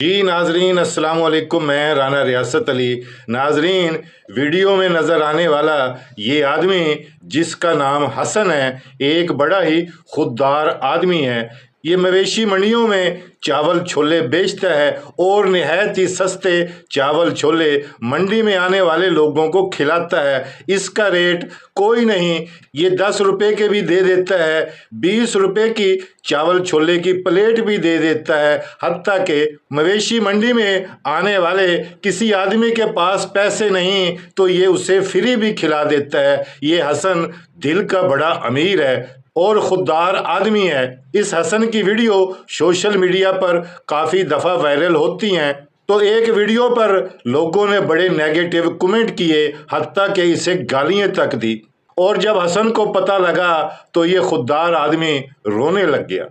जी नाजरीन, अस्सलाम वालेकुम। मैं राना रियासत अली। नाजरीन, वीडियो में नज़र आने वाला ये आदमी जिसका नाम हसन है, एक बड़ा ही खुददार आदमी है। ये मवेशी मंडियों में चावल छोले बेचता है और निहायत ही सस्ते चावल छोले मंडी में आने वाले लोगों को खिलाता है। इसका रेट कोई नहीं, ये 10 रुपये के भी दे देता है, 20 रुपये की चावल छोले की प्लेट भी दे देता है। हत्ता के मवेशी मंडी में आने वाले किसी आदमी के पास पैसे नहीं तो ये उसे फ्री भी खिला देता है। ये हसन दिल का बड़ा अमीर है और खुददार आदमी है। इस हसन की वीडियो सोशल मीडिया पर काफ़ी दफ़ा वायरल होती हैं, तो एक वीडियो पर लोगों ने बड़े नेगेटिव कमेंट किए, हत्ता के इसे गालियां तक दी। और जब हसन को पता लगा तो ये खुददार आदमी रोने लग गया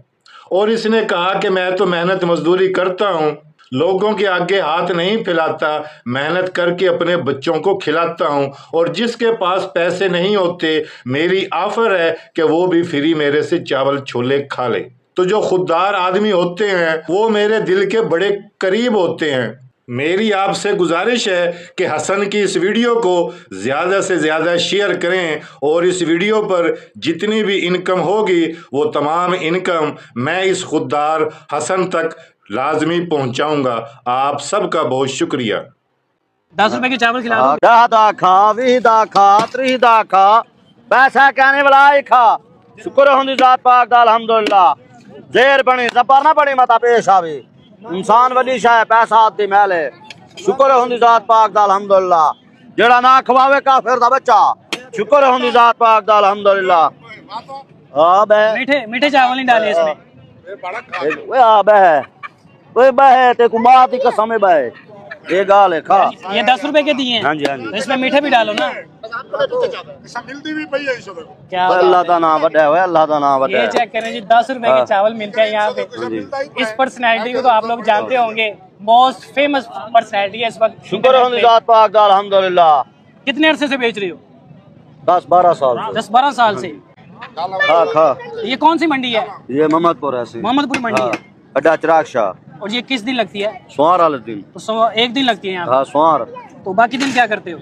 और इसने कहा कि मैं तो मेहनत मजदूरी करता हूँ, लोगों के आगे हाथ नहीं फैलाता, मेहनत करके अपने बच्चों को खिलाता हूँ, और जिसके पास पैसे नहीं होते मेरी ऑफर है कि वो भी फ्री मेरे से चावल छोले खा ले। तो जो खुददार आदमी होते हैं वो मेरे दिल के बड़े करीब होते हैं। मेरी आपसे गुजारिश है कि हसन की इस वीडियो को ज़्यादा से ज़्यादा शेयर करें और इस वीडियो पर जितनी भी इनकम होगी वो तमाम इनकम मैं इस खुददार हसन तक लाजमी पहुंचाऊंगा। आप सबका बहुत शुक्रिया। 10 रुपए के चावल खिला दो। दादा खा वीदा खा त्रिदा खा पैसा कहने वाला आई खा। शुक्र होंदी जात पाक दा अल्हम्दुलिल्लाह। देर बनी जबर ना बड़ी मता पेश आवे। इंसान वली शाय पैसा आती महल है। शुक्र होंदी जात पाक दा अल्हम्दुलिल्लाह। जेड़ा ना खवावे काफिर दा बच्चा। शुक्र होंदी जात पाक दा अल्हम्दुलिल्लाह। हां बे मीठे मीठे चावल नहीं डाले इसमें। ओए हां बे ओए बे ते कुमार दी कसम है बे। ये गाल है खा। ये 10 रुपए के दिए हैं। हां जी हां जी। इसमें मीठे भी डालो ना। क्या अल्लाह दा नाम वड्डा है, अल्लाह दा नाम वड्डा ये है। चेक करें जी, 10 रुपए के चावल मिलते हैं यहाँ पे। इस पर्सनैलिटी को तो आप लोग जानते होंगे, मोस्ट फेमस पर्सनैलिटी है इस वक्त। शुक्र होंदी जात पाक दा अल्हम्दुलिल्लाह। कितने अरसे से बेच रही हो? 10-12 साल से। 10-12 साल से। खा खा। ये कौन सी मंडी है? ये मोहम्मदपुर है सी। मोहम्मदपुर मंडी है। अड्डा चिराग शाह। और ये किस दिन लगती है? सोमवार वाले दिन। तो एक दिन लगती है यहाँ हाँ सोमवार। पे। तो बाकी दिन क्या करते हो?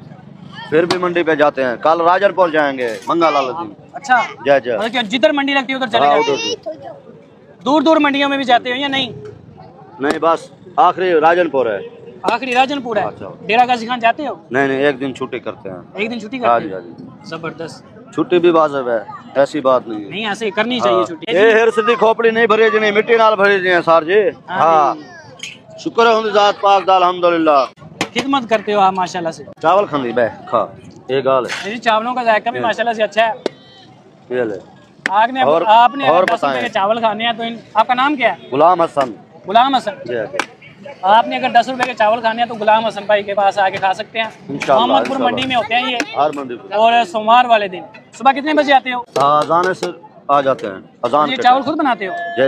फिर भी मंडी पे जाते हैं। कल राजनपुर जाएंगे मंगल वाले दिन। अच्छा, जय जय। मतलब कि जिधर मंडी लगती है उधर चले हाँ, जाते हो? दूर दूर मंडियों में भी जाते हो या नहीं? नहीं बस आखिरी राजनपुर है। आखिरी राजनपुर है। अच्छा। डेरा गाजी खान जाते हो? नहीं एक दिन छुट्टी करते हैं। एक दिन छुट्टी हाँ करते जी हो? हाँ जी। जबरदस्त। छुट्टी भी वाजिब है, ऐसी बात नहीं है। नहीं, ऐसे करनी चाहिए छुट्टी। ये हिरस दी खोपड़ी नहीं भरी जी, मिट्टी नाल भरी जी सर जी। हाँ शुक्र होंदी जात पाक दा अल्हम्दुलिल्लाह। खिदमत करते हो आप माशाल्लाह से। चावल खानी बे खा। ये गाल है। जी, चावलों का जायका भी माशाल्लाह से अच्छा है। ये ले। आपने और 10 रुपए के चावल खाने हैं तो आपका नाम क्या है? गुलाम हसन। गुलाम हसन। जय। आपने अगर 10 रुपए के चावल खाने हैं तो गुलाम हसन भाई के पास आके खा सकते हैं। इंशाअल्लाह, मोहम्मदपुर मंडी में होते हैं ये, हर मंडी पे। और सोमवार वाले दिन। सुबह कितने बजे आते हो? अजान से आ जाते हैं। अजान ये के चावल खुद बनाते हो? जय।